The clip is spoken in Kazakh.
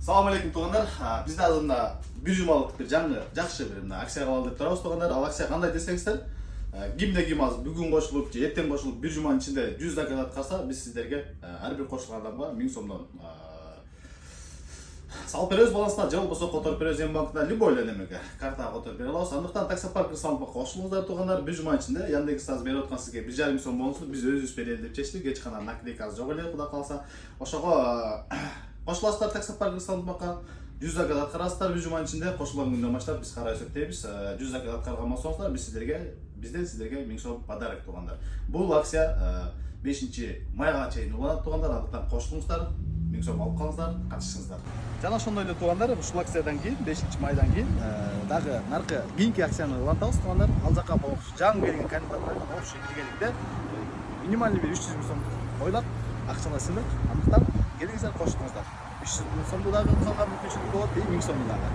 Салам алейкум туғандар. Бізде алдында бір жұмалық бір жаңы жақсы бір акция қалды деп тұрамыз туғандар. Ал акция қандай десеңіздер, кимде ким аз бүгін қосылып, ертең қосылып бір жұманың ішінде 100 дакалат қалса, біз сіздерге әрбір қосылған адамға 1000 сомнан салып береміз балансына, же болбосо которуп беребиз М-банктан любой эле немеге картага которуп бере алабыз. Андыктан таксопарк салымга кошулуңуздар туғандар. Bir жума içinde Яндекс.Таз берип аткан сизге 1,5 сом бонусун биз өзүбүз берели деп чечтик. Эч кандай наклейка жок эле, кудай кааласа. Ошого кошуласыздар таксопарк салымга 100 дакалат аткарасыздар. Bir жуманын ичинде кошулган күндөн баштап биз кара эсептейбиз. 100 дакалат аткарган болсоңуздар бизден сиздерге 1000 сом подарок туғандар. Бул акция 5 майга чейин уланат туғандар. Андыктан кошулуңуздар, 1000 сом алып калыңыздар, катышыңыздар. Жана ошондой эле туғандар, ушул акциядан кийин 5 майдан кийин дагы наркы кийинки акцияны улантабыз туғандар. Ал жака жаңы келген кандидаттардын общий биргеликте минимальный бир 300 000 сом коюлат, акчалар сыйлык. Андыктан келиңиздер, кошулуңуздар. 300 000 сомду дагы калган мүмкүнчүлүк болот, 1000 сомду дагы.